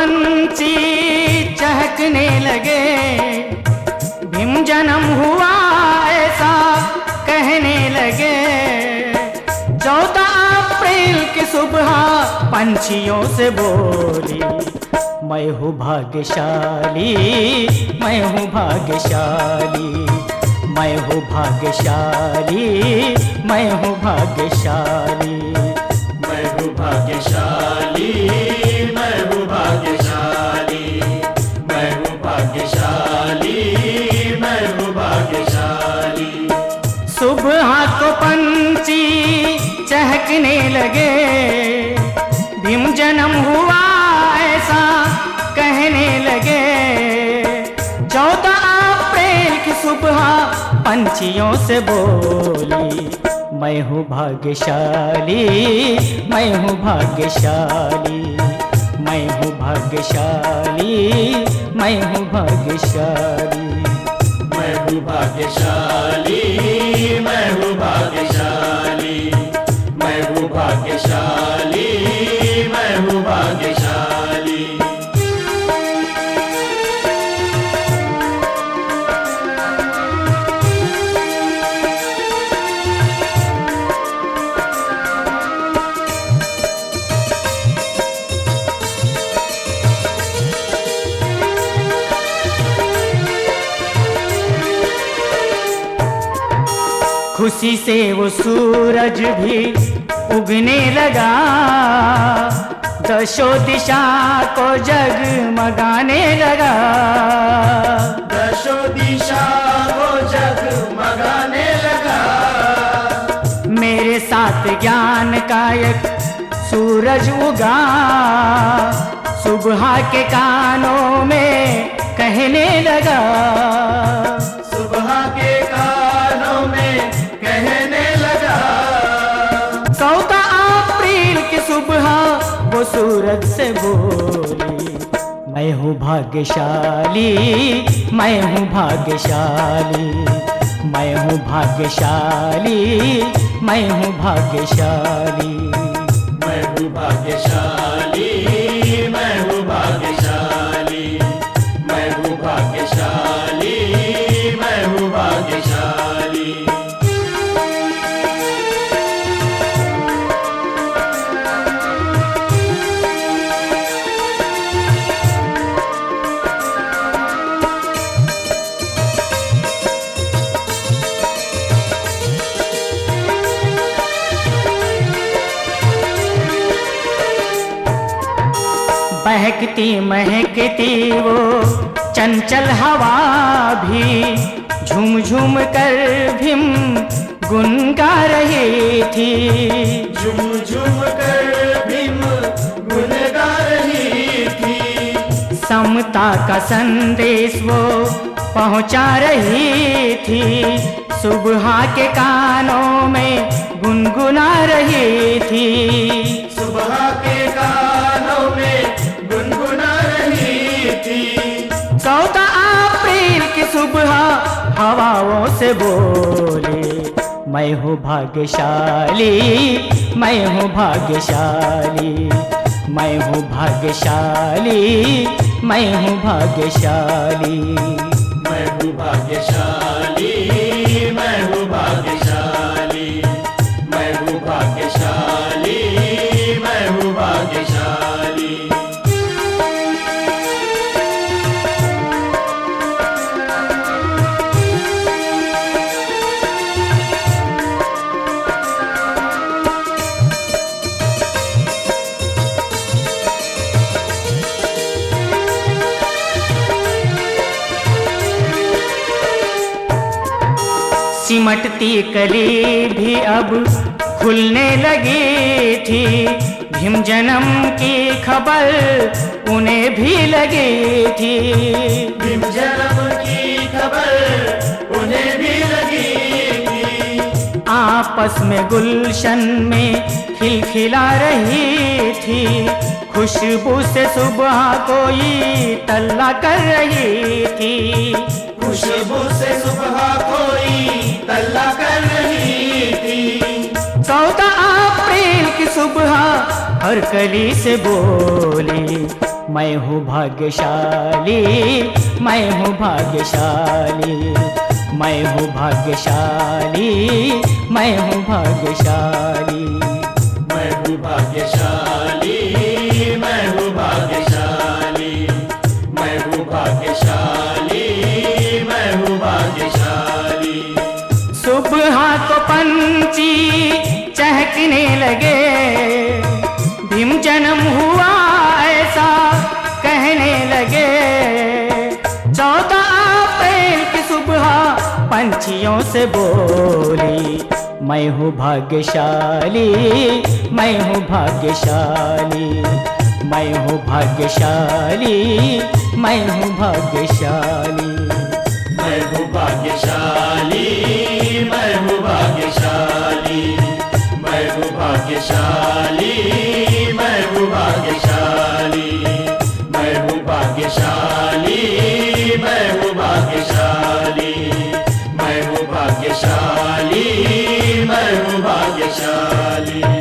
पंछी चहकने लगे, भीम जन्म हुआ ऐसा कहने लगे। 14 अप्रैल की सुबह पंछियों से बोली, मैं हूँ भाग्यशाली, मैं हूँ भाग्यशाली, मैं हूँ भाग्यशाली, मैं हूँ भाग्यशाली, मैं हूँ भाग्यशाली, मैं हूँ भाग्यशाली, मैं हूँ भाग्यशाली, मैं हूँ भाग्यशाली। सुबह को पंछी चहकने लगे, भीम जन्म हुआ ऐसा कहने लगे। 14 अप्रैल की सुबह पंछियों से बोली, मैं हूँ भाग्यशाली, मैं हूँ भाग्यशाली, मैं हूँ भाग्यशाली, मैं हूँ भाग्यशाली, मैं हूँ भाग्यशाली, मैं हूँ भाग्यशाली, मैं हूँ भाग्यशाली, मैं हूँ भाग्यशाली। खुशी से वो सूरज भी उगने लगा, दशों दिशा को जगमगाने लगा। दशों दिशा को जगमगाने लगा। मेरे साथ ज्ञान का एक सूरज उगा, सुबह के कानों में कहने लगा। सुबह के कानों में कहने लगा। 14 अप्रैल की सुबह वो सूरज से बोली, मैं हूँ भाग्यशाली, मैं हूँ भाग्यशाली, मैं हूँ भाग्यशाली, मैं हूँ भाग्यशाली, मैं हूँ भाग्यशाली, मैं हूँ भाग्यशाली, मैं हूँ भाग्यशाली, मैं हूँ भाग्यशाली। बहकती महकती वो चंचल हवा भी झूम झूम कर भीम गुन गा रही थी। झूम झूम कर भीम गुन गा रही थी। समता का संदेश वो पहुंचा रही थी, सुबह के कानों में गुनगुना रही थी। सुबह के कानों में गुनगुना रही थी। 14 अप्रैल की सुबह हवाओं से बोले, मैं हूँ भाग्यशाली, मैं हूँ भाग्यशाली, मैं हूँ भाग्यशाली, मैं हूँ भाग्यशाली, मैं हूँ भाग्यशाली, मैं हूँ भाग्यशाली, मैं हूँ भाग्यशाली, मैं हूँ भाग्यशाली। सिमटती कली भी अब खुलने लगी थी, भीम जन्म की खबर उन्हें भी लगी थी। भीम जन्म की खबर उन्हें भी लगी थी। आपस में गुलशन में खिलखिला रही थी, खुशबू से सुबह कोई तल्ला कर रही थी। खुशबू से सुबह कोई तल्ला कर रही थी। 14 अप्रैल की सुबह हर कली से बोली, मैं हूँ भाग्यशाली, मैं हूँ भाग्यशाली, मैं हूँ भाग्यशाली, मैं हूँ भाग्यशाली। मैं हूँ भाग्यशाली, मैं हूँ भाग्यशाली, मैं हूँ भाग्यशाली, मैं हूँ भाग्यशाली। सुबह तो पंछी चहकने लगे, भीम जन्म हुआ ऐसा कहने लगे। 14 अप्रैल की सुबह पंछियों से बोली, मैं हूँ भाग्यशाली, मैं हूँ भाग्यशाली, मैं हूँ भाग्यशाली, मैं हूँ भाग्यशाली। मैं हूँ भाग्यशाली, मैं हूँ भाग्यशाली, मैं हूँ भाग्यशाली, मैं हूँ भाग्यशाली, मैं हूँ भाग्यशाली, मैं हूँ भाग्यशाली, मैं हूँ भाग्यशाली, मैं हूँ भाग्यशाली।